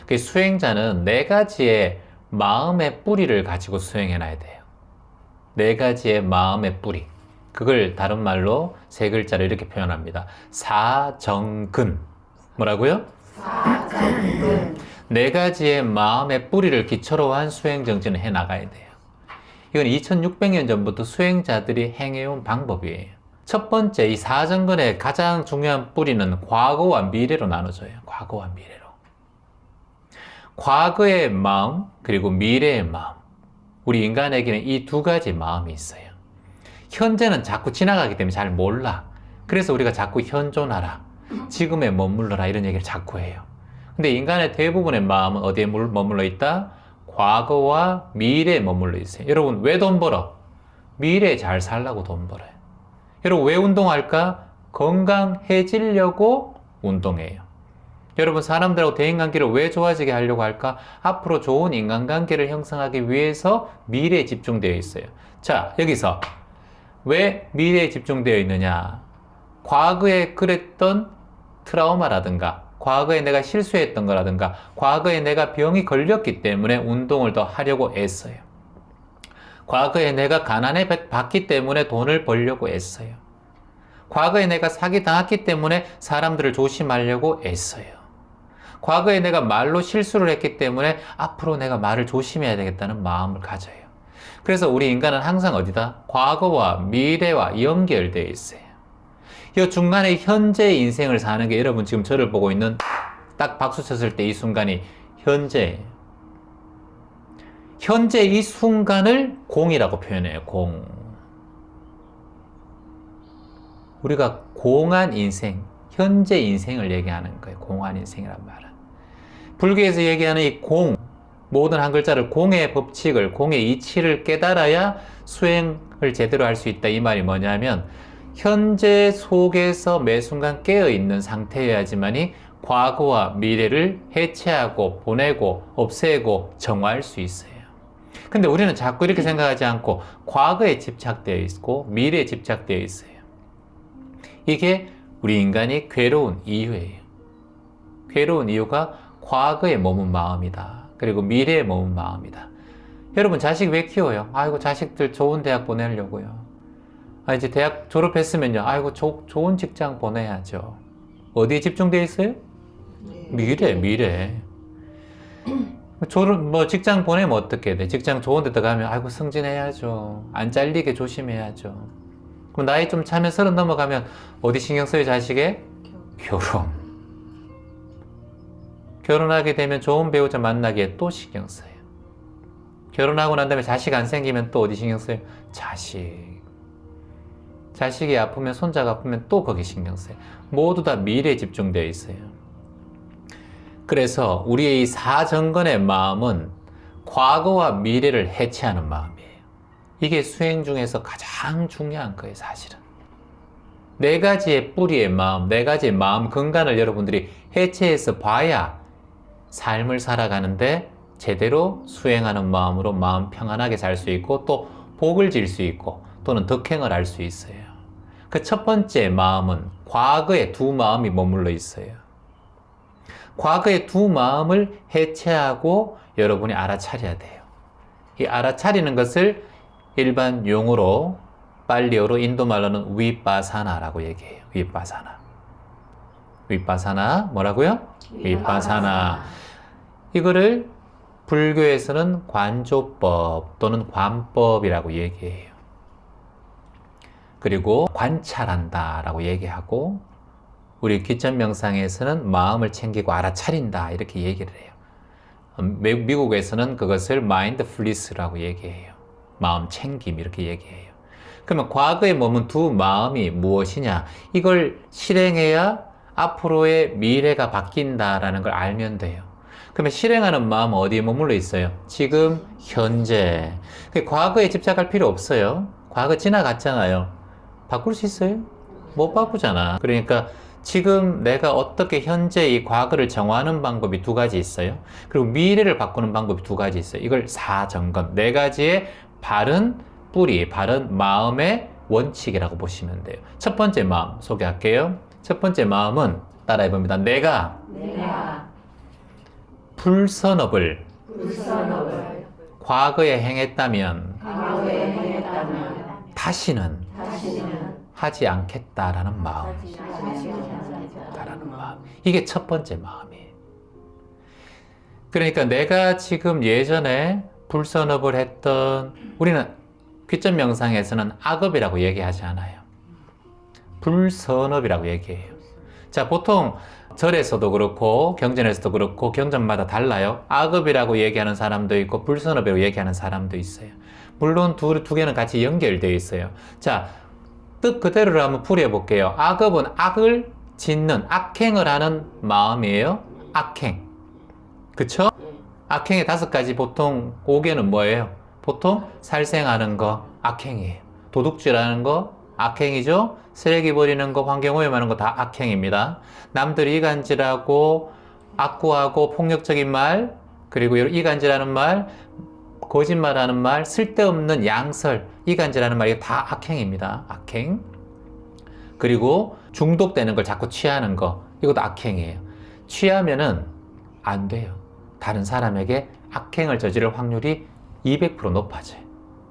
그 수행자는 네 가지의 마음의 뿌리를 가지고 수행해놔야 돼요. 네 가지의 마음의 뿌리. 그걸 다른 말로 세 글자로 이렇게 표현합니다. 사정근. 뭐라고요? 사정근. 네 가지의 마음의 뿌리를 기초로 한 수행 정진을 해나가야 돼요. 이건 2600년 전부터 수행자들이 행해온 방법이에요. 첫 번째, 이 사정근의 가장 중요한 뿌리는 과거와 미래로 나눠져요. 과거와 미래로. 과거의 마음, 그리고 미래의 마음. 우리 인간에게는 이 두 가지 마음이 있어요. 현재는 자꾸 지나가기 때문에 잘 몰라. 그래서 우리가 자꾸 현존하라, 지금에 머물러라 이런 얘기를 자꾸 해요. 근데 인간의 대부분의 마음은 어디에 머물러 있다? 과거와 미래에 머물러 있어요. 여러분, 왜 돈 벌어? 미래에 잘 살라고 돈 벌어요. 여러분, 왜 운동할까? 건강해지려고 운동해요. 여러분, 사람들하고 대인관계를 왜 좋아지게 하려고 할까? 앞으로 좋은 인간관계를 형성하기 위해서 미래에 집중되어 있어요. 자, 여기서 왜 미래에 집중되어 있느냐? 과거에 그랬던 트라우마라든가, 과거에 내가 실수했던 거라든가, 과거에 내가 병이 걸렸기 때문에 운동을 더 하려고 애써요. 과거에 내가 가난에 받기 때문에 돈을 벌려고 애써요. 과거에 내가 사기당했기 때문에 사람들을 조심하려고 애써요. 과거에 내가 말로 실수를 했기 때문에 앞으로 내가 말을 조심해야 되겠다는 마음을 가져요. 그래서 우리 인간은 항상 어디다? 과거와 미래와 연결되어 있어요. 이 중간에 현재의 인생을 사는 게 여러분 지금 저를 보고 있는 딱 박수 쳤을 때 이 순간이 현재예요. 현재 이 순간을 공이라고 표현해요. 공. 우리가 공한 인생, 현재 인생을 얘기하는 거예요. 공한 인생이란 말은. 불교에서 얘기하는 이 공, 모든 한 글자를 공의 법칙을, 공의 이치를 깨달아야 수행을 제대로 할 수 있다. 이 말이 뭐냐면 현재 속에서 매 순간 깨어있는 상태여야지만이 과거와 미래를 해체하고 보내고 없애고 정화할 수 있어요. 근데 우리는 자꾸 이렇게 생각하지 않고 과거에 집착되어 있고 미래에 집착되어 있어요. 이게 우리 인간이 괴로운 이유예요. 괴로운 이유가 과거에 머문 마음이다. 그리고 미래에 머문 마음이다. 여러분, 자식 왜 키워요? 아이고, 자식들 좋은 대학 보내려고요. 이제 대학 졸업했으면요. 아이고, 좋은 직장 보내야죠. 어디에 집중되어 있어요? 미래. 직장 보내면 어떻게 돼? 직장 좋은 데 들어가면, 아이고, 승진해야죠. 안 잘리게 조심해야죠. 그럼 나이 좀 차면 30 넘어가면, 어디 신경 써요, 자식에? 결혼. 결혼하게 되면 좋은 배우자 만나기에 또 신경 써요. 결혼하고 난 다음에 자식 안 생기면 또 어디 신경 써요? 자식. 자식이 아프면, 손자가 아프면 또 거기 신경 써요. 모두 다 미래에 집중되어 있어요. 그래서 우리의 이 사정근의 마음은 과거와 미래를 해체하는 마음이에요. 이게 수행 중에서 가장 중요한 거예요, 사실은. 네 가지의 뿌리의 마음, 네 가지의 마음 근간을 여러분들이 해체해서 봐야 삶을 살아가는데 제대로 수행하는 마음으로 마음 평안하게 살 수 있고 또 복을 질 수 있고 또는 덕행을 할 수 있어요. 그 첫 번째 마음은 과거의 두 마음이 머물러 있어요. 과거의 두 마음을 해체하고 여러분이 알아차려야 돼요. 이 알아차리는 것을 일반 용어로, 팔리어로, 인도말로는 위빠사나라고 얘기해요. 위빠사나. 뭐라고요? 위빠사나. 이거를 불교에서는 관조법 또는 관법이라고 얘기해요. 그리고 관찰한다 라고 얘기하고, 우리 기천명상에서는 마음을 챙기고 알아차린다 이렇게 얘기를 해요. 미국에서는 그것을 마인드풀리스라고 얘기해요. 마음 챙김 이렇게 얘기해요. 그러면 과거에 머문 두 마음이 무엇이냐? 이걸 실행해야 앞으로의 미래가 바뀐다라는 걸 알면 돼요. 그러면 실행하는 마음은 어디에 머물러 있어요? 지금, 현재. 과거에 집착할 필요 없어요. 과거 지나갔잖아요. 바꿀 수 있어요? 못 바꾸잖아. 그러니까 지금 내가 어떻게 현재 이 과거를 정화하는 방법이 두 가지 있어요. 그리고 미래를 바꾸는 방법이 두 가지 있어요. 이걸 사정건, 네 가지의 바른 뿌리, 바른 마음의 원칙이라고 보시면 돼요. 첫 번째 마음 소개할게요. 첫 번째 마음은 따라해봅니다. 내가 불선업을 불선업을 과거에 행했다면 과거에 행했다면 다시는 다시는 하지 않겠다라는 마음. 하지 않겠다라는 마음. 이게 첫 번째 마음이에요. 그러니까 내가 지금 예전에 불선업을 했던, 우리는 귀점 명상에서는 악업이라고 얘기하지 않아요. 불선업이라고 얘기해요. 자, 보통 절에서도 그렇고 경전에서도 그렇고 경전마다 달라요. 악업이라고 얘기하는 사람도 있고 불선업이라고 얘기하는 사람도 있어요. 물론 두 개는 같이 연결되어 있어요. 자, 뜻 그대로를 한번 풀이해 볼게요. 악업은 악을 짓는, 악행을 하는 마음이에요. 악행. 그쵸? 악행의 5가지 보통 5개는 뭐예요? 보통 살생하는 거 악행이에요. 도둑질하는 거 악행이죠. 쓰레기 버리는 거, 환경오염하는 거 다 악행입니다. 남들이 이간질하고 악구하고 폭력적인 말, 그리고 이간질하는 말, 거짓말하는 말, 쓸데없는 양설, 이간질하는 말, 이게 다 악행입니다. 악행. 그리고 중독되는 걸 자꾸 취하는 거, 이것도 악행이에요. 취하면은 안 돼요. 다른 사람에게 악행을 저지를 확률이 200% 높아져요.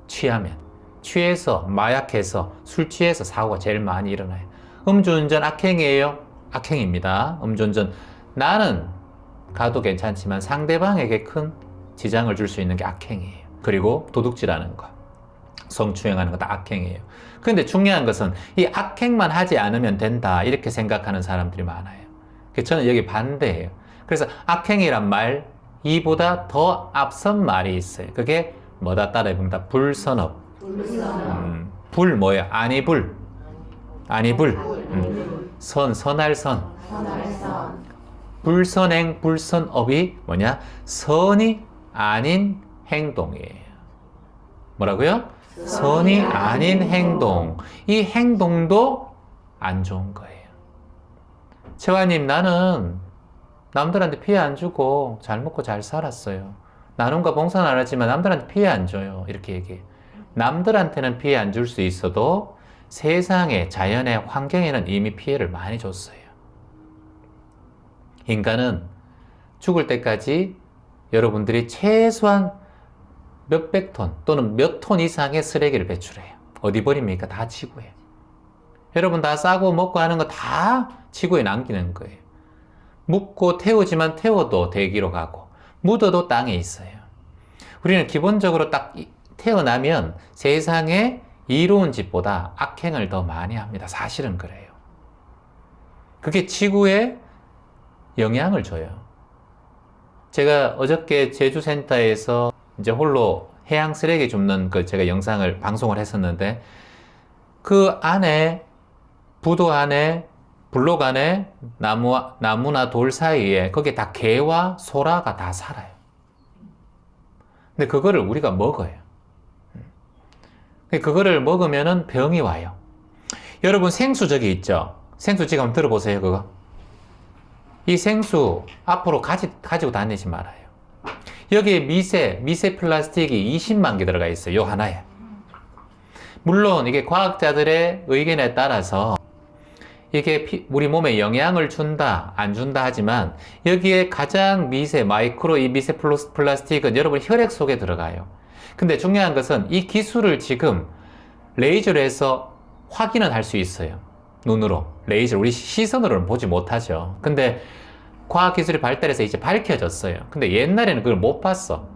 취하면. 취해서, 마약해서, 술 취해서 사고가 제일 많이 일어나요. 음주운전 악행이에요? 악행입니다. 음주운전. 나는 가도 괜찮지만 상대방에게 큰 지장을 줄 수 있는 게 악행이에요. 그리고 도둑질하는 거, 성추행하는 거 다 악행이에요. 그런데 중요한 것은 이 악행만 하지 않으면 된다, 이렇게 생각하는 사람들이 많아요. 저는 여기 반대예요. 그래서 악행이란 말, 이보다 더 앞선 말이 있어요. 그게 뭐다 따라해봅니다. 불선업. 불 뭐예요? 아니불. 아니불. 선할 선. 선할선. 불선행, 불선업이 뭐냐? 선이 아닌 행동이에요. 뭐라고요? 선이 아닌 행동. 이 행동도 안 좋은 거예요. 채화님, 나는 남들한테 피해 안 주고 잘 먹고 잘 살았어요. 나눔과 봉사는 안 하지만 남들한테 피해 안 줘요. 이렇게 얘기해요. 남들한테는 피해 안 줄 수 있어도 세상에, 자연의 환경에는 이미 피해를 많이 줬어요. 인간은 죽을 때까지 여러분들이 최소한 몇백 톤 또는 몇 톤 이상의 쓰레기를 배출해요. 어디 버립니까? 다 지구에. 여러분 다 싸고 먹고 하는 거 다 지구에 남기는 거예요. 묻고 태우지만 태워도 대기로 가고 묻어도 땅에 있어요. 우리는 기본적으로 딱 태어나면 세상에 이로운 짓보다 악행을 더 많이 합니다. 사실은 그래요. 그게 지구에 영향을 줘요. 제가 어저께 제주센터에서 이제 홀로 해양 쓰레기 줍는 그 제가 영상을 방송을 했었는데, 그 안에 부도 안에 블록 안에 나무나 돌 사이에 거기에 다 개와 소라가 다 살아요. 근데 그거를 우리가 먹어요. 그거를 먹으면은 병이 와요. 여러분 생수 저기 있죠? 생수 지금 한번 들어보세요. 그거. 이 생수 앞으로 가지고 다니지 말아요. 여기에 미세 플라스틱이 20만 개 들어가 있어요. 요 하나에. 물론 이게 과학자들의 의견에 따라서 이게 우리 몸에 영향을 준다, 안 준다 하지만 여기에 가장 마이크로 이 미세 플라스틱은 여러분 혈액 속에 들어가요. 근데 중요한 것은 이 기술을 지금 레이저로 해서 확인은 할 수 있어요. 눈으로. 레이저, 우리 시선으로는 보지 못하죠. 근데 과학기술이 발달해서 이제 밝혀졌어요. 근데 옛날에는 그걸 못 봤어.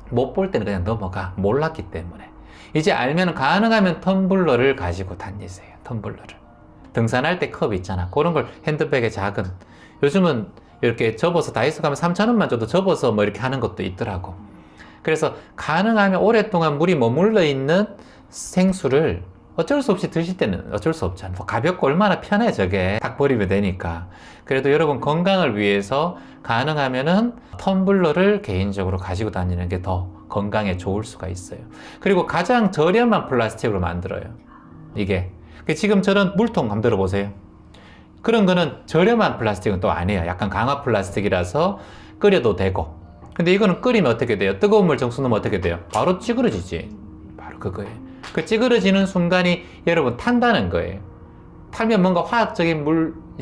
못 볼 때는 그냥 넘어가. 몰랐기 때문에. 이제 알면 가능하면 텀블러를 가지고 다니세요. 텀블러를. 등산할 때 컵 있잖아. 그런 걸 핸드백에 작은. 요즘은 이렇게 접어서 다이소 가면 3,000원만 줘도 접어서 뭐 이렇게 하는 것도 있더라고. 그래서 가능하면 오랫동안 물이 머물러 있는 생수를 어쩔 수 없이 드실 때는 어쩔 수 없잖아요. 가볍고 얼마나 편해 저게. 딱 버리면 되니까. 그래도 여러분 건강을 위해서 가능하면은 텀블러를 개인적으로 가지고 다니는 게 더 건강에 좋을 수가 있어요. 그리고 가장 저렴한 플라스틱으로 만들어요. 이게. 지금 저런 물통 한번 들어보세요. 그런 거는 저렴한 플라스틱은 또 아니에요. 약간 강화 플라스틱이라서 끓여도 되고. 근데 이거는 끓이면 어떻게 돼요? 뜨거운 물 정수 넣으면 어떻게 돼요? 바로 찌그러지지. 바로 그거예요. 그 찌그러지는 순간이 여러분 탄다는 거예요. 타면 뭔가 화학적인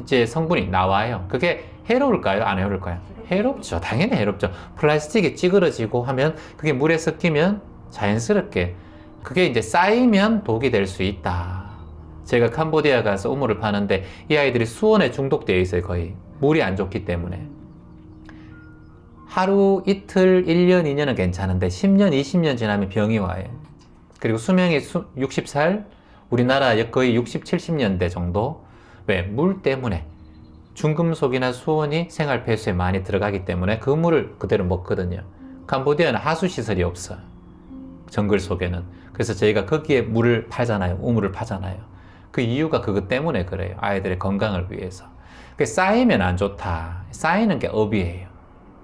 이제 성분이 나와요. 그게 해로울까요? 안 해로울까요? 해롭죠. 당연히 해롭죠. 플라스틱이 찌그러지고 하면 그게 물에 섞이면 자연스럽게 그게 이제 쌓이면 독이 될 수 있다. 제가 캄보디아 가서 우물을 파는데 이 아이들이 수온에 중독되어 있어요. 거의 물이 안 좋기 때문에 하루 이틀 1년 2년은 괜찮은데 10년 20년 지나면 병이 와요. 그리고 수명이 60살, 우리나라 거의 60, 70년대 정도. 왜? 물 때문에 중금속이나 수온이 생활 폐수에 많이 들어가기 때문에 그 물을 그대로 먹거든요. 캄보디아는 하수 시설이 없어요. 정글 속에는. 그래서 저희가 거기에 물을 팔잖아요. 우물을 파잖아요. 그 이유가 그것 때문에 그래요. 아이들의 건강을 위해서. 쌓이면 안 좋다. 쌓이는 게 업이에요.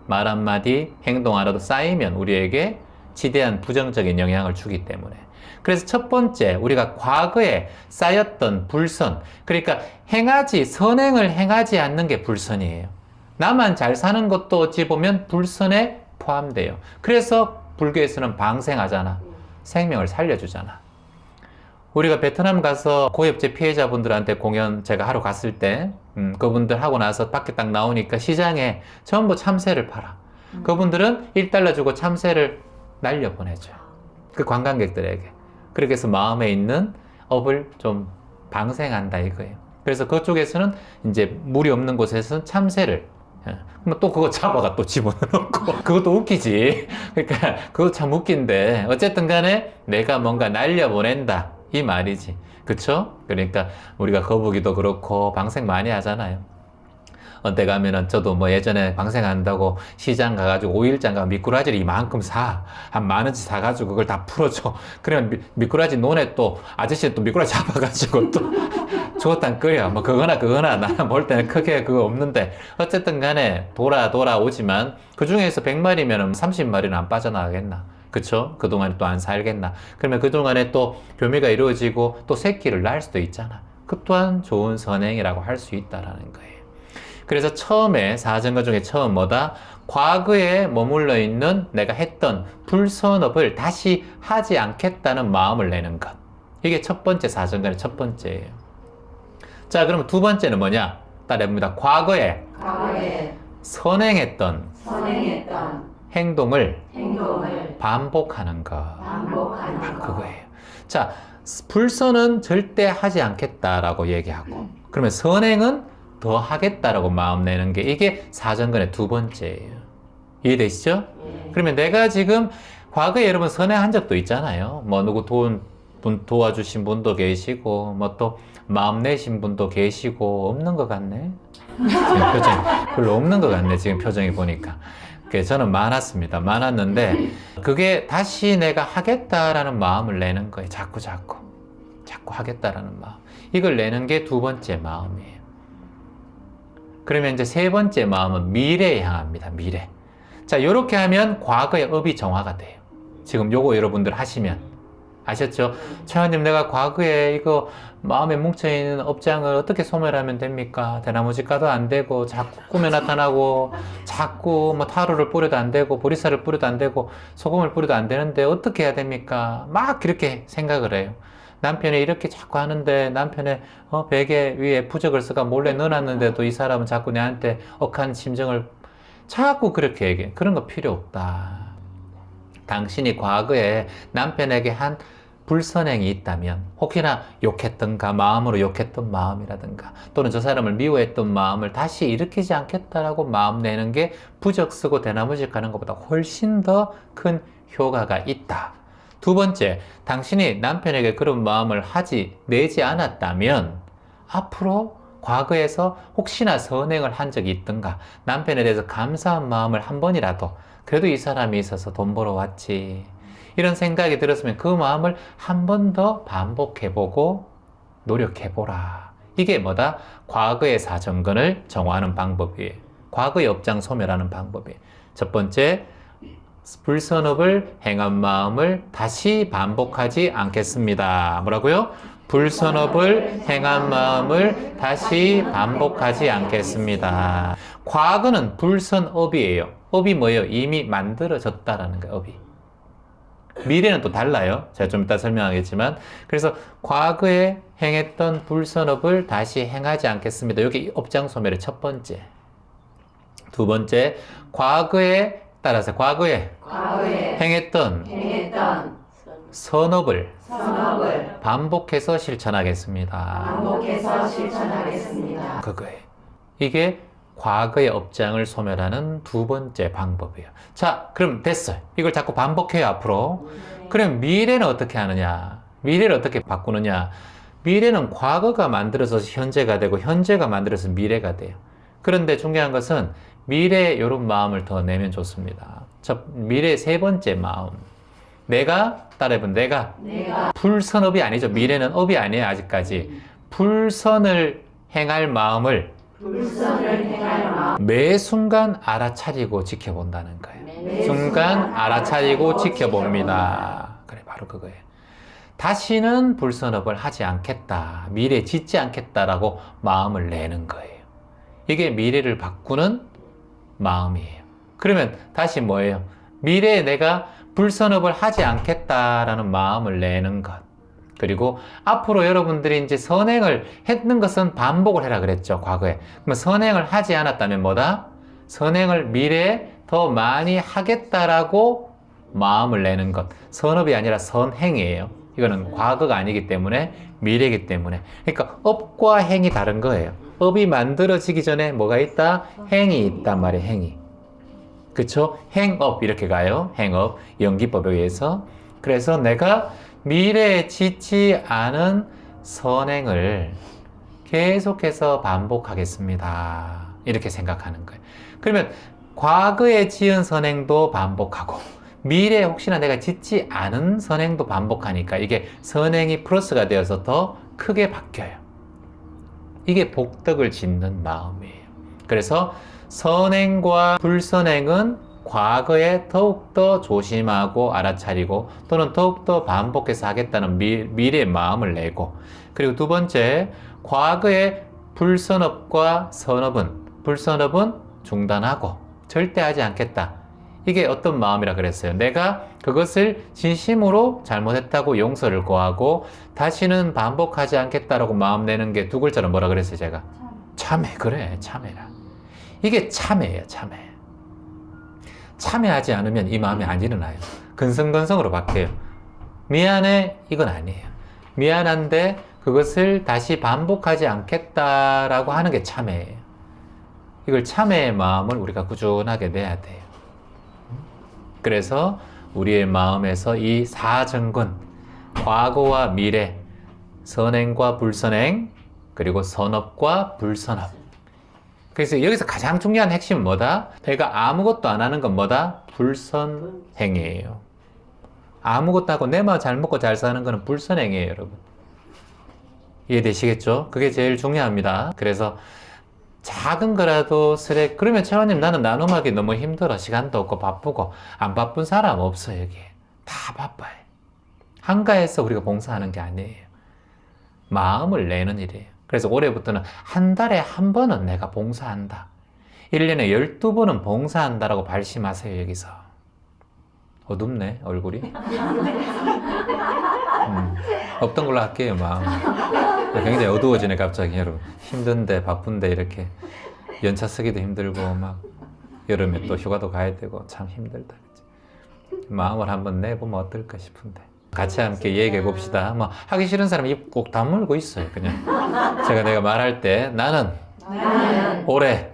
말 한마디, 행동 하나도 쌓이면 우리에게 지대한 부정적인 영향을 주기 때문에. 그래서 첫 번째, 우리가 과거에 쌓였던 불선, 그러니까 선행을 행하지 않는 게 불선이에요. 나만 잘 사는 것도 어찌 보면 불선에 포함돼요. 그래서 불교에서는 방생하잖아. 생명을 살려주잖아. 우리가 베트남 가서 고엽제 피해자분들한테 공연 제가 하러 갔을 때 그분들 하고 나서 밖에 딱 나오니까 시장에 전부 참새를 팔아. 그분들은 1달러 주고 참새를 날려보내줘요. 그 관광객들에게. 그렇게 해서 마음에 있는 업을 좀 방생한다 이거예요. 그래서 그쪽에서는 이제 물이 없는 곳에서는 참새를 그럼 또 그거 잡아가 또 집어넣고 그것도 웃기지. 그러니까 그거 참 웃긴데 어쨌든 간에 내가 뭔가 날려보낸다 이 말이지. 그쵸? 그러니까 우리가 거북이도 그렇고 방생 많이 하잖아요. 어디 가면은 저도 뭐 예전에 방생한다고 시장 가가지고 5일장 가 미꾸라지를 이만큼 사. 한 10,000원치 사가지고 그걸 다 풀어줘. 그러면 미꾸라지 논에 또 아저씨 또 미꾸라지 잡아가지고 또 죽었단 끓여. 뭐 그거나 나는 볼 때는 크게 그거 없는데 어쨌든 간에 돌아오지만 그 중에서 100마리면 30마리는 안 빠져나가겠나. 그쵸? 그동안에 또 안 살겠나. 그러면 그동안에 또 교미가 이루어지고 또 새끼를 낳을 수도 있잖아. 그 또한 좋은 선행이라고 할 수 있다라는 거예요. 그래서 처음에 사정거 중에 처음 뭐다? 과거에 머물러 있는 내가 했던 불선업을 다시 하지 않겠다는 마음을 내는 것. 이게 첫 번째 사정거의 첫 번째예요. 자, 그럼 두 번째는 뭐냐? 따라해봅니다. 과거에 선행했던 행동을 반복하는 것. 바로 그거예요. 자, 불선은 절대 하지 않겠다라고 얘기하고, 그러면 선행은 더 하겠다라고 마음 내는 게 이게 사정근의 두 번째예요. 이해되시죠? 그러면 내가 지금 과거에 여러분 선행한 적도 있잖아요. 뭐 누구 도와주신 분도 계시고 뭐 또 마음 내신 분도 계시고 없는 것 같네. 지금 표정이 별로 없는 것 같네. 지금 표정이 보니까. 저는 많았는데 그게 다시 내가 하겠다라는 마음을 내는 거예요. 자꾸 하겠다라는 마음. 이걸 내는 게 두 번째 마음이에요. 그러면 이제 세 번째 마음은 미래에 향합니다. 미래. 자, 요렇게 하면 과거의 업이 정화가 돼요. 지금 요거 여러분들 하시면 아셨죠? 차장님, 내가 과거에 이거 마음에 뭉쳐있는 업장을 어떻게 소멸하면 됩니까? 대나무집 가도 안 되고, 자꾸 꿈에 나타나고, 자꾸 뭐 타로를 뿌려도 안 되고, 보리쌀을 뿌려도 안 되고, 소금을 뿌려도 안 되는데 어떻게 해야 됩니까? 막 그렇게 생각을 해요. 남편이 이렇게 자꾸 하는데 남편의 베개 위에 부적을 써가 몰래 넣어놨는데도 이 사람은 자꾸 내한테 억한 심정을 자꾸 그렇게 얘기해. 그런 거 필요 없다. 당신이 과거에 남편에게 한 불선행이 있다면 혹시나 욕했던가 마음으로 욕했던 마음이라든가 또는 저 사람을 미워했던 마음을 다시 일으키지 않겠다라고 마음 내는 게 부적 쓰고 대나무집 가는 것보다 훨씬 더 큰 효과가 있다. 두 번째, 당신이 남편에게 그런 마음을 내지 않았다면 앞으로 과거에서 혹시나 선행을 한 적이 있던가 남편에 대해서 감사한 마음을 한 번이라도 그래도 이 사람이 있어서 돈 벌어 왔지 이런 생각이 들었으면 그 마음을 한 번 더 반복해보고 노력해보라. 이게 뭐다? 과거의 사정근을 정화하는 방법이에요. 과거의 업장 소멸하는 방법이에요. 첫 번째, 불선업을 행한 마음을 다시 반복하지 않겠습니다. 뭐라고요? 불선업을 행한 마음을 다시 반복하지 않겠습니다. 과거는 불선업이에요. 업이 뭐예요? 이미 만들어졌다라는 거예요. 업이. 미래는 또 달라요. 제가 좀 이따 설명하겠지만. 그래서 과거에 행했던 불선업을 다시 행하지 않겠습니다. 여기 업장 소멸의 첫 번째. 두 번째, 과거에 따라서 과거에 행했던 선업을 반복해서 실천하겠습니다. 그거예요. 이게 과거의 업장을 소멸하는 두 번째 방법이에요. 자, 그럼 됐어요. 이걸 자꾸 반복해요, 앞으로. 그럼 미래는 어떻게 하느냐? 미래를 어떻게 바꾸느냐? 미래는 과거가 만들어서 현재가 되고 현재가 만들어서 미래가 돼요. 그런데 중요한 것은 미래에 이런 마음을 더 내면 좋습니다. 미래의 세 번째 마음. 따라해본 내가 불선업이 아니죠. 미래는 업이 아니에요, 아직까지. 불선을 행할 마음을 매 순간 알아차리고 지켜본다는 거예요. 순간 알아차리고 지켜봅니다. 그래, 바로 그거예요. 다시는 불선업을 하지 않겠다. 미래에 짓지 않겠다라고 마음을 내는 거예요. 이게 미래를 바꾸는 마음이에요. 그러면 다시 뭐예요? 미래에 내가 불선업을 하지 않겠다라는 마음을 내는 것. 그리고 앞으로 여러분들이 이제 선행을 했는 것은 반복을 해라 그랬죠, 과거에. 그러면 선행을 하지 않았다면 뭐다? 선행을 미래에 더 많이 하겠다라고 마음을 내는 것. 선업이 아니라 선행이에요. 이거는 과거가 아니기 때문에 미래이기 때문에. 그러니까 업과 행이 다른 거예요. 업이 만들어지기 전에 뭐가 있다? 행이 있단 말이에요, 행이. 그쵸? 행업 이렇게 가요. 행업, 연기법에 의해서. 그래서 내가 미래에 짓지 않은 선행을 계속해서 반복하겠습니다. 이렇게 생각하는 거예요. 그러면 과거에 지은 선행도 반복하고 미래에 혹시나 내가 짓지 않은 선행도 반복하니까 이게 선행이 플러스가 되어서 더 크게 바뀌어요. 이게 복덕을 짓는 마음이에요. 그래서 선행과 불선행은 과거에 더욱더 조심하고 알아차리고 또는 더욱더 반복해서 하겠다는 미래의 마음을 내고, 그리고 두 번째, 과거의 불선업과 불선업은 중단하고 절대 하지 않겠다. 이게 어떤 마음이라 그랬어요? 내가 그것을 진심으로 잘못했다고 용서를 구하고 다시는 반복하지 않겠다라고 마음 내는 게 두 글자로 뭐라 그랬어요, 제가? 참회. 그래, 참회라. 이게 참회예요, 참회. 참회하지 않으면 이 마음이 안 일어나요. 근성근성으로 바뀌어요. 미안해, 이건 아니에요. 미안한데 그것을 다시 반복하지 않겠다라고 하는 게 참회예요. 이걸 참회의 마음을 우리가 꾸준하게 내야 돼요. 그래서 우리의 마음에서 이 사정근, 과거와 미래, 선행과 불선행, 그리고 선업과 불선업. 그래서 여기서 가장 중요한 핵심은 뭐다? 내가 아무것도 안 하는 건 뭐다? 불선행이에요. 아무것도 하고 내만 잘 먹고 잘 사는 거는 불선행이에요, 여러분. 이해되시겠죠? 그게 제일 중요합니다. 그래서 작은 거라도 그러면 채원님 나는 나눔하기 너무 힘들어. 시간도 없고 바쁘고. 안 바쁜 사람 없어, 여기. 다 바빠요. 한가해서 우리가 봉사하는 게 아니에요. 마음을 내는 일이에요. 그래서 올해부터는 한 달에 한 번은 내가 봉사한다. 1년에 12번은 봉사한다라고 발심하세요, 여기서. 어둡네, 얼굴이. 없던 걸로 할게요, 마음. 굉장히 어두워지네, 갑자기, 여러분. 힘든데, 바쁜데, 이렇게. 연차 쓰기도 힘들고, 막, 여름에 또 휴가도 가야 되고, 참 힘들다. 그치? 마음을 한번 내보면 어떨까 싶은데. 같이 함께 얘기해 봅시다. 뭐, 하기 싫은 사람이 입 꼭 다물고 있어요, 그냥. 내가 말할 때, 나는 올해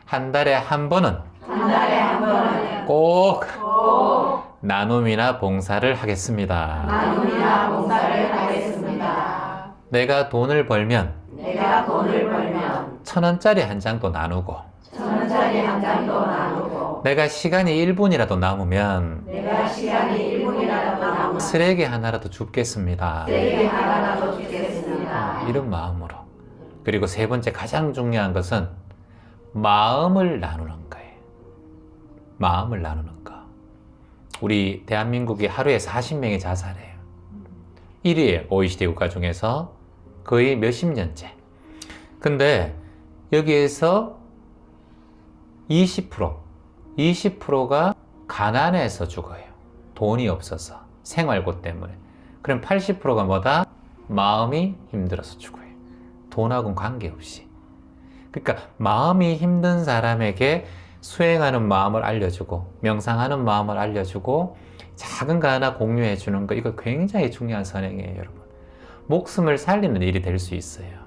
한 달에 한 번은 꼭 나눔이나 봉사를 하겠습니다. 내가 돈을 벌면 1,000원짜리 한 장도 나누고, 내가 시간이 1분이라도 남으면 쓰레기 하나라도 줍겠습니다. 이런 마음으로. 그리고 세 번째 가장 중요한 것은 마음을 나누는 거예요. 마음을 나누는 거. 우리 대한민국이 하루에 40명이 자살해요. 1위에 OECD 국가 중에서 거의 몇십 년째. 근데 여기에서 20%가 가난해서 죽어요. 돈이 없어서, 생활고 때문에. 그럼 80%가 뭐다? 마음이 힘들어서 죽어요. 돈하고는 관계없이. 그러니까 마음이 힘든 사람에게 수행하는 마음을 알려주고 명상하는 마음을 알려주고 작은 거 하나 공유해 주는 거, 이거 굉장히 중요한 선행이에요, 여러분. 목숨을 살리는 일이 될 수 있어요.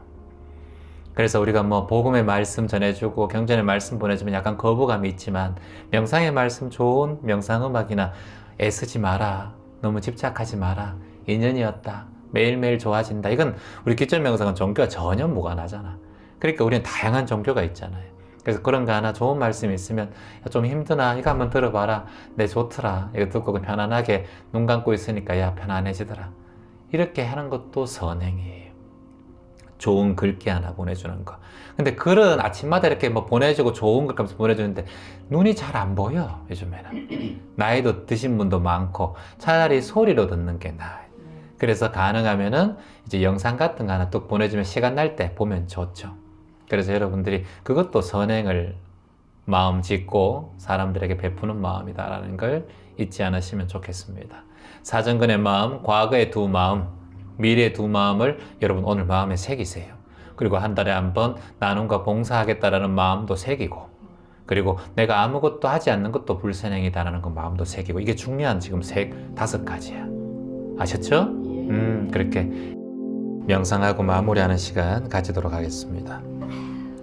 그래서 우리가 뭐 복음의 말씀 전해주고 경전의 말씀 보내주면 약간 거부감이 있지만 명상의 말씀, 좋은 명상음악이나 애쓰지 마라, 너무 집착하지 마라, 인연이었다, 매일매일 좋아진다, 이건 우리 기존 명상은 종교와 전혀 무관하잖아. 그러니까 우리는 다양한 종교가 있잖아요. 그래서 그런 거 하나 좋은 말씀이 있으면 야, 좀 힘드나? 이거 한번 들어봐라. 내 좋더라. 이거 듣고 편안하게 눈 감고 있으니까 야, 편안해지더라. 이렇게 하는 것도 선행이에요. 좋은 글귀 하나 보내주는 거. 근데 글은 아침마다 이렇게 뭐 보내주고 좋은 글 하면서 보내주는데 눈이 잘 안 보여, 요즘에는. 나이도 드신 분도 많고 차라리 소리로 듣는 게 나아요. 그래서 가능하면은 이제 영상 같은 거 하나 뚝 보내주면 시간 날 때 보면 좋죠. 그래서 여러분들이 그것도 선행을 마음 짓고 사람들에게 베푸는 마음이다라는 걸 잊지 않으시면 좋겠습니다. 사정근의 마음, 과거의 두 마음, 미래의 두 마음을 여러분 오늘 마음에 새기세요. 그리고 한 달에 한 번 나눔과 봉사하겠다라는 마음도 새기고, 그리고 내가 아무것도 하지 않는 것도 불선행이다라는 그 마음도 새기고, 이게 중요한 지금 다섯 가지야. 아셨죠? 그렇게 명상하고 마무리하는 시간 가지도록 하겠습니다.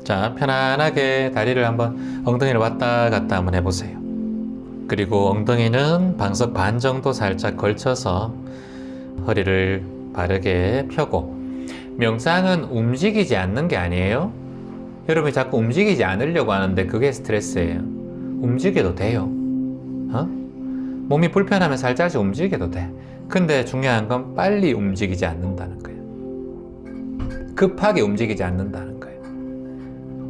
자, 편안하게 다리를 한번 엉덩이를 왔다 갔다 한번 해보세요. 그리고 엉덩이는 방석 반 정도 살짝 걸쳐서 허리를 바르게 펴고, 명상은 움직이지 않는 게 아니에요. 여러분이 자꾸 움직이지 않으려고 하는데 그게 스트레스예요. 움직여도 돼요. 몸이 불편하면 살짝씩 움직여도 돼. 근데 중요한 건 빨리 움직이지 않는다는 거예요. 급하게 움직이지 않는다는 거예요.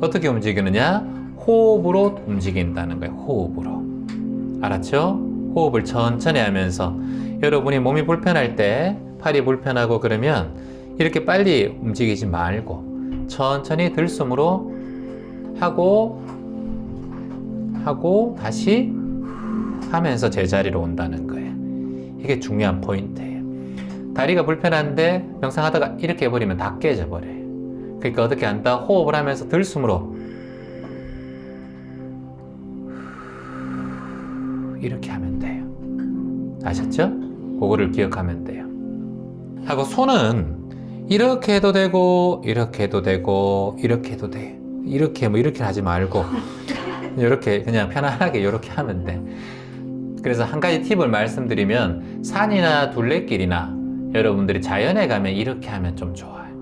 어떻게 움직이느냐? 호흡으로 움직인다는 거예요. 호흡으로. 알았죠? 호흡을 천천히 하면서 여러분이 몸이 불편할 때, 팔이 불편하고 그러면 이렇게 빨리 움직이지 말고 천천히 들숨으로 하고 다시 하면서 제자리로 온다는 거예요. 이게 중요한 포인트예요. 다리가 불편한데 명상하다가 이렇게 해버리면 다 깨져버려요. 그러니까 어떻게 한다? 호흡을 하면서 들숨으로 이렇게 하면 돼요. 아셨죠? 그거를 기억하면 돼요. 하고 손은 이렇게 해도 되고 이렇게 해도 되고 이렇게 해도 돼. 이렇게 하지 말고 이렇게 그냥 편안하게 이렇게 하면 돼. 그래서 한 가지 팁을 말씀드리면, 산이나 둘레길이나 여러분들이 자연에 가면 이렇게 하면 좀 좋아요.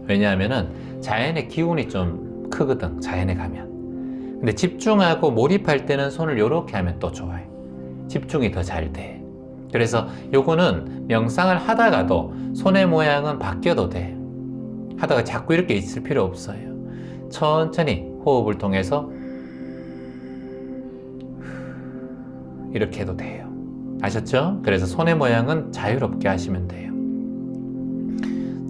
왜냐하면은 자연의 기운이 좀 크거든, 자연에 가면. 근데 집중하고 몰입할 때는 손을 이렇게 하면 또 좋아요. 집중이 더 잘 돼. 그래서 요거는 명상을 하다가도 손의 모양은 바뀌어도 돼. 하다가 자꾸 이렇게 있을 필요 없어요. 천천히 호흡을 통해서 이렇게 해도 돼요. 아셨죠? 그래서 손의 모양은 자유롭게 하시면 돼요.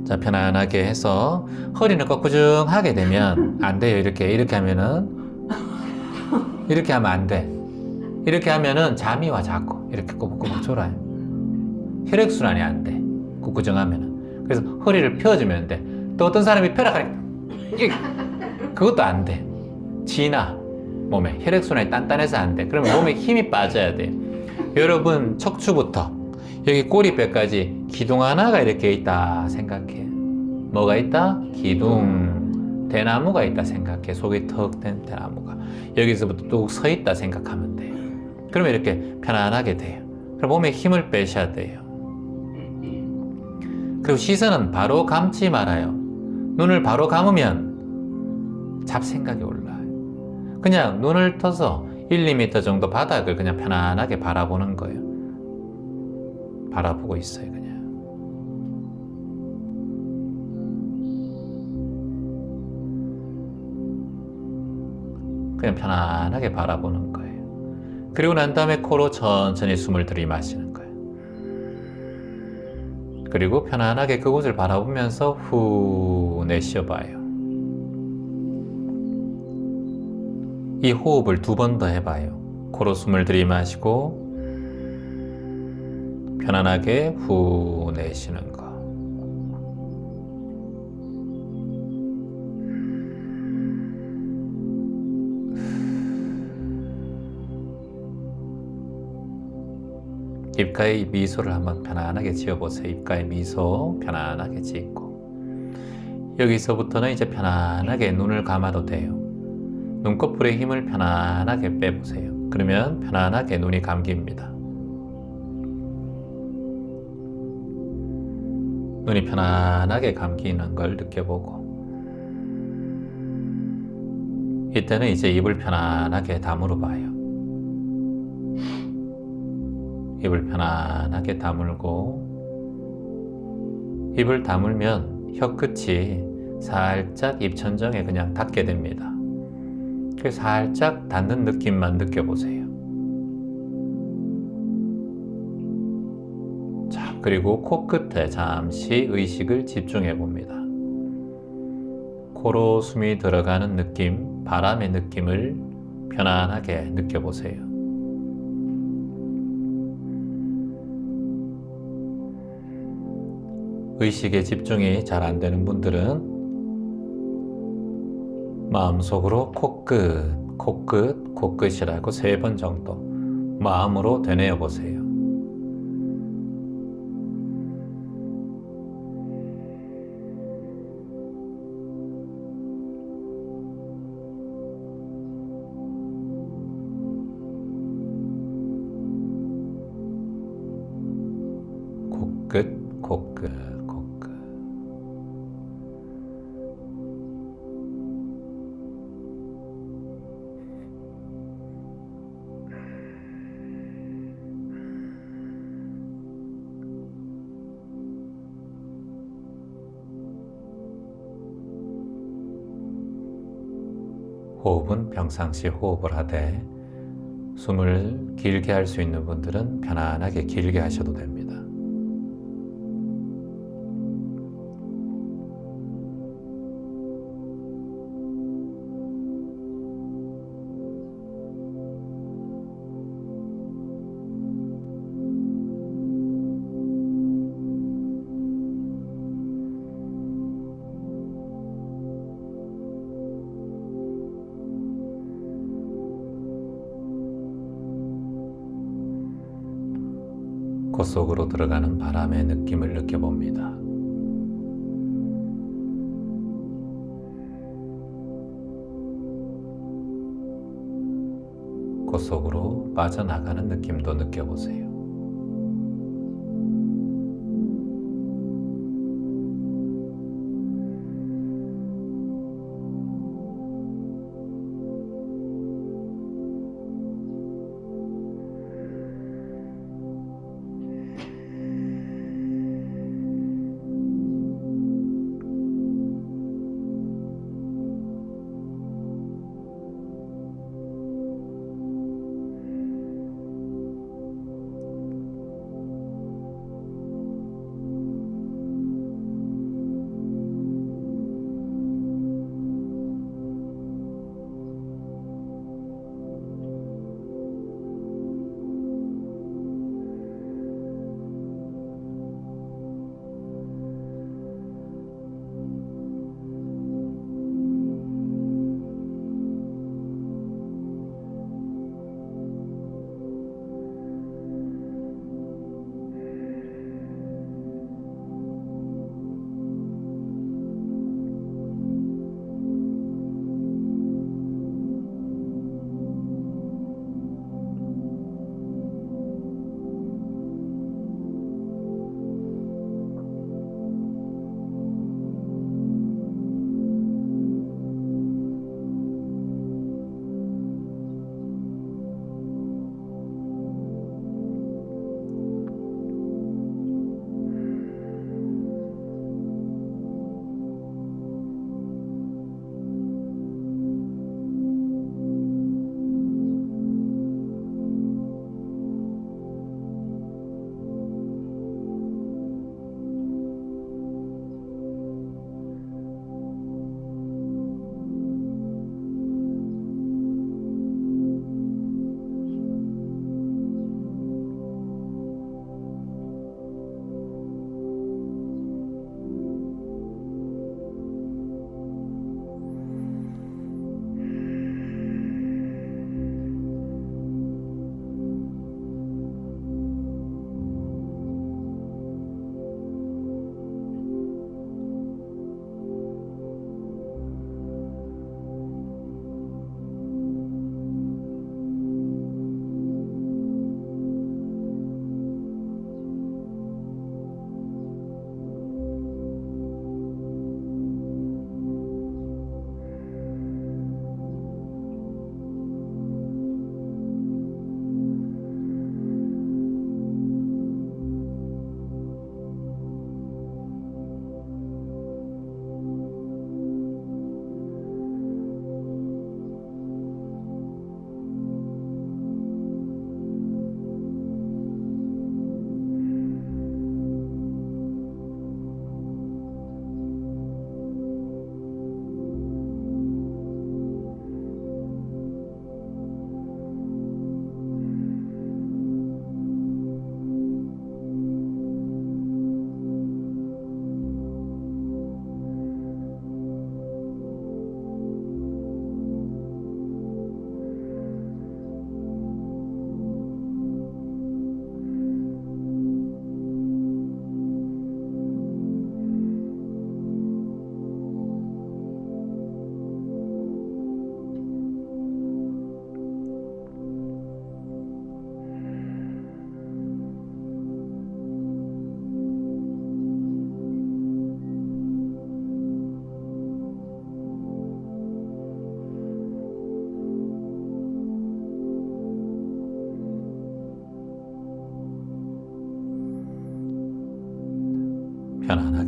자, 편안하게 해서 허리는 꺾구중하게 되면 안 돼요. 이렇게 하면은, 이렇게 하면 안 돼. 이렇게 하면은 잠이 와, 자꾸. 이렇게 꼬북꼬북 졸아요. 혈액순환이 안 돼. 꾹꾹정하면은. 그래서 허리를 펴주면 돼. 또 어떤 사람이 펴라 그래. 그것도 안 돼. 지나. 몸에 혈액순환이 단단해서 안 돼. 그러면 몸에 힘이 빠져야 돼. 여러분, 척추부터 여기 꼬리뼈까지 기둥 하나가 이렇게 있다 생각해. 뭐가 있다? 기둥. 대나무가 있다 생각해. 속이 턱 된 대나무가 여기서부터 뚝 서 있다 생각하면 돼요. 그러면 이렇게 편안하게 돼요. 그럼 몸에 힘을 빼셔야 돼요. 그리고 시선은 바로 감지 말아요. 눈을 바로 감으면 잡생각이 올라요. 그냥 눈을 떠서 1, 2m 정도 바닥을 그냥 편안하게 바라보는 거예요. 바라보고 있어요, 그냥. 그냥 편안하게 바라보는 거예요. 그리고 난 다음에 코로 천천히 숨을 들이마시는 거예요. 그리고 편안하게 그곳을 바라보면서 후 내쉬어봐요. 이 호흡을 2번 더 해봐요. 코로 숨을 들이마시고 편안하게 후 내쉬는 거. 입가에 미소를 한번 편안하게 지어보세요. 입가에 미소 편안하게 짓고 여기서부터는 이제 편안하게 눈을 감아도 돼요. 눈꺼풀에 힘을 편안하게 빼보세요. 그러면 편안하게 눈이 감깁니다. 눈이 편안하게 감기는 걸 느껴보고 이때는 이제 입을 편안하게 다물어 봐요. 입을 편안하게 다물고 입을 다물면 혀끝이 살짝 입천정에 그냥 닿게 됩니다. 그래서 살짝 닿는 느낌만 느껴보세요. 자, 그리고 코끝에 잠시 의식을 집중해 봅니다. 코로 숨이 들어가는 느낌, 바람의 느낌을 편안하게 느껴보세요. 의식에 집중이 잘 안 되는 분들은 마음속으로 코끝이라고 3번 정도 마음으로 되뇌어 보세요. 코끝. 호흡은 평상시 호흡을 하되 숨을 길게 할 수 있는 분들은 편안하게 길게 하셔도 됩니다. 코 속으로 들어가는 바람의 느낌을 느껴봅니다. 코 속으로 빠져나가는 느낌도 느껴보세요.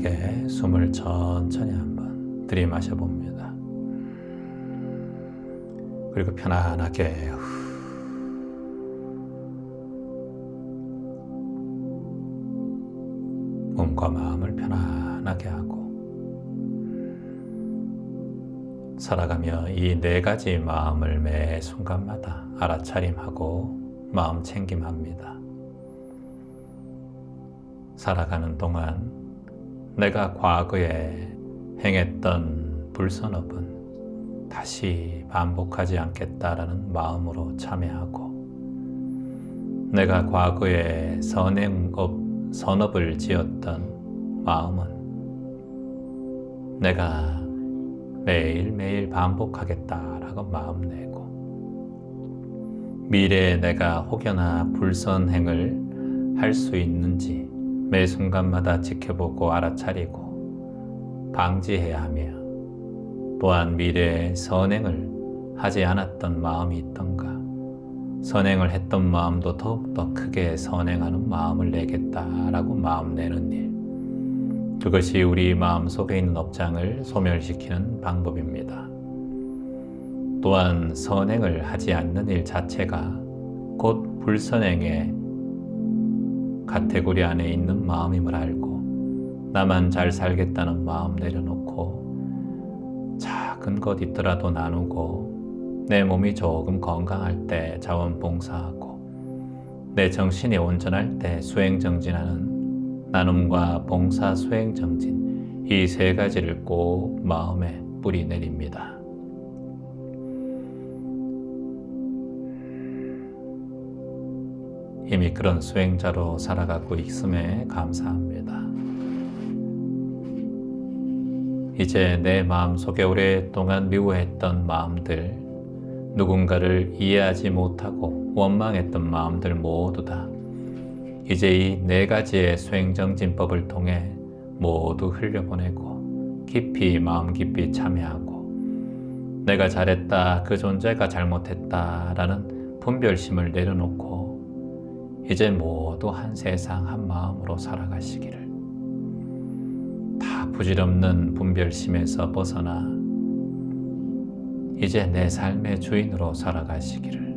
편안하게 숨을 천천히 한번 들이마셔 봅니다. 그리고 편안하게 몸과 마음을 편안하게 하고 살아가며 이 네 가지 마음을 매 순간마다 알아차림하고 마음 챙김합니다. 살아가는 동안 내가 과거에 행했던 불선업은 다시 반복하지 않겠다라는 마음으로 참여하고 내가 과거에 선업을 지었던 마음은 내가 매일매일 반복하겠다라고 마음 내고 미래에 내가 혹여나 불선행을 할 수 있는지 매 순간마다 지켜보고 알아차리고 방지해야 하며 또한 미래에 선행을 하지 않았던 마음이 있던가 선행을 했던 마음도 더욱더 크게 선행하는 마음을 내겠다라고 마음 내는 일, 그것이 우리 마음속에 있는 업장을 소멸시키는 방법입니다. 또한 선행을 하지 않는 일 자체가 곧 불선행의 카테고리 안에 있는 마음임을 알고 나만 잘 살겠다는 마음 내려놓고 작은 것 있더라도 나누고 내 몸이 조금 건강할 때 자원봉사하고 내 정신이 온전할 때 수행정진하는 나눔과 봉사 수행정진 이 세 가지를 꼭 마음에 뿌리 내립니다. 이미 그런 수행자로 살아가고 있음에 감사합니다. 이제 내 마음속에 오랫동안 미워했던 마음들, 누군가를 이해하지 못하고 원망했던 마음들 모두 다 이제 이 네 가지의 수행정진법을 통해 모두 흘려보내고 깊이 마음 깊이 참여하고 내가 잘했다, 그 존재가 잘못했다라는 분별심을 내려놓고 이제 모두 한 세상 한 마음으로 살아가시기를, 다 부질없는 분별심에서 벗어나 이제 내 삶의 주인으로 살아가시기를,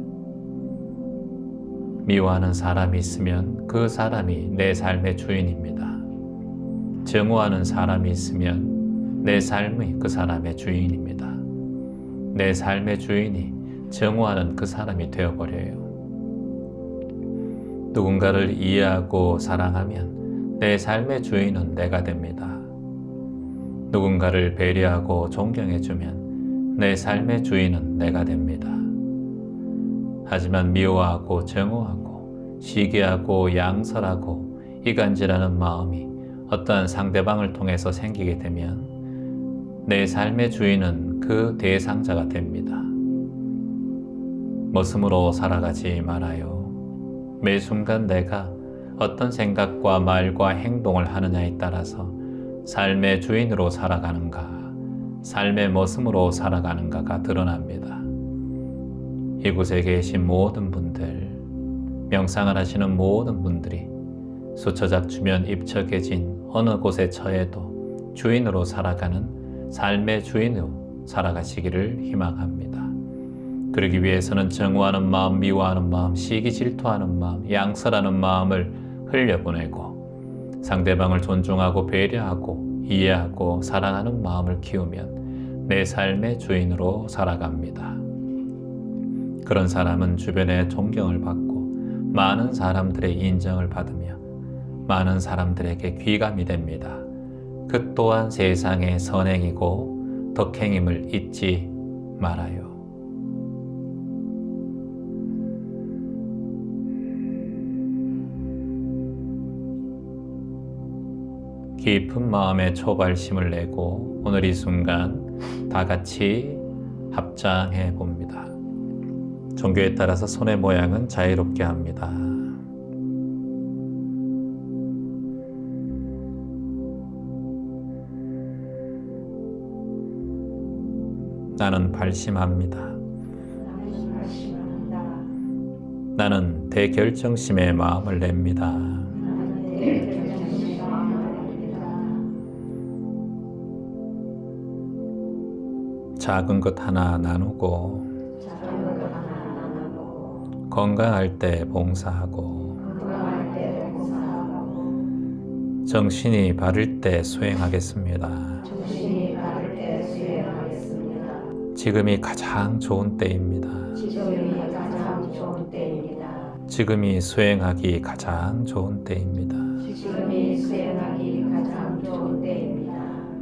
미워하는 사람이 있으면 그 사람이 내 삶의 주인입니다. 증오하는 사람이 있으면 내 삶이 그 사람의 주인입니다. 내 삶의 주인이 증오하는 그 사람이 되어버려요. 누군가를 이해하고 사랑하면 내 삶의 주인은 내가 됩니다. 누군가를 배려하고 존경해주면 내 삶의 주인은 내가 됩니다. 하지만 미워하고 증오하고 시기하고 양설하고 이간질하는 마음이 어떠한 상대방을 통해서 생기게 되면 내 삶의 주인은 그 대상자가 됩니다. 머슴으로 살아가지 말아요. 매 순간 내가 어떤 생각과 말과 행동을 하느냐에 따라서 삶의 주인으로 살아가는가, 삶의 머슴으로 살아가는가가 드러납니다. 이곳에 계신 모든 분들, 명상을 하시는 모든 분들이 수처작 주변 입적해진 어느 곳에 처해도 주인으로 살아가는 삶의 주인으로 살아가시기를 희망합니다. 그러기 위해서는 증오하는 마음, 미워하는 마음, 시기 질투하는 마음, 양설하는 마음을 흘려보내고 상대방을 존중하고 배려하고 이해하고 사랑하는 마음을 키우면 내 삶의 주인으로 살아갑니다. 그런 사람은 주변의 존경을 받고 많은 사람들의 인정을 받으며 많은 사람들에게 귀감이 됩니다. 그 또한 세상의 선행이고 덕행임을 잊지 말아요. 깊은 마음의 초발심을 내고 오늘 이 순간 다 같이 합장해 봅니다. 종교에 따라서 손의 모양은 자유롭게 합니다. 나는 발심합니다. 나는 대결정심의 마음을 냅니다. 작은 것 하나 나누고 작은 것 하나 나누고 건강할 때 봉사하고 건강할 때 봉사하고 정신이 바를 때 수행하겠습니다. 정신이 바를 때 수행하겠습니다. 지금이 가장 좋은 때입니다. 지금이 가장 좋은 때입니다. 지금이 수행하기 가장 좋은 때입니다. 지금이 수행하기 가장 좋은 때입니다.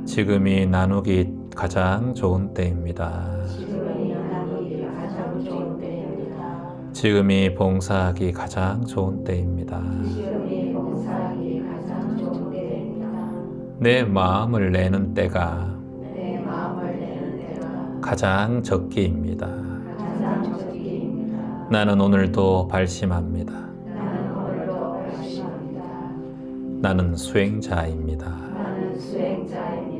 지금이 나누기 가장 좋은 때입니다. 지금이 나누기 가장 좋은 때입니다. 지금이 봉사하기 가장 좋은 때입니다. 지금이 봉사하기 가장 좋은 때입니다. 내 마음을 내는 때가 내 마음을 내는 때가 가장 적기입니다. 가장 적기입니다. 나는 오늘도 발심합니다. 나는 오늘도 발심합니다. 나는 수행자입니다. 나는 수행자입니다.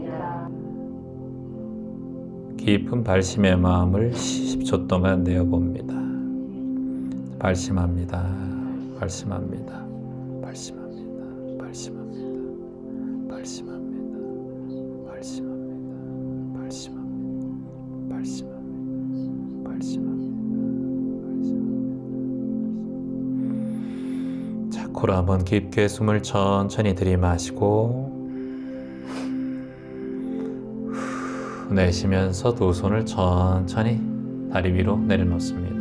깊은 발심의 마음을 10초 동안 내어봅니다. 발심합니다. 발심합니다. 발심합니다. 발심합니다. 발심합니다. 발심합니다. 발심합니다. 발심합니다. 발심합니다. 자, 코로 한번 깊게 숨을 천천히 들이마시고 내쉬면서 두 손을 천천히 다리 위로 내려놓습니다.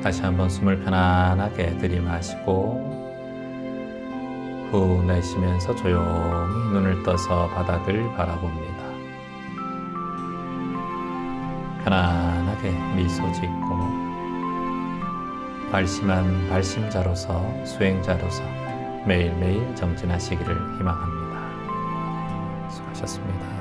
다시 한번 숨을 편안하게 들이마시고 후 내쉬면서 조용히 눈을 떠서 바닥을 바라봅니다. 편안하게 미소 짓고 발심한 발심자로서 수행자로서 매일매일 정진하시기를 희망합니다. 수고하셨습니다.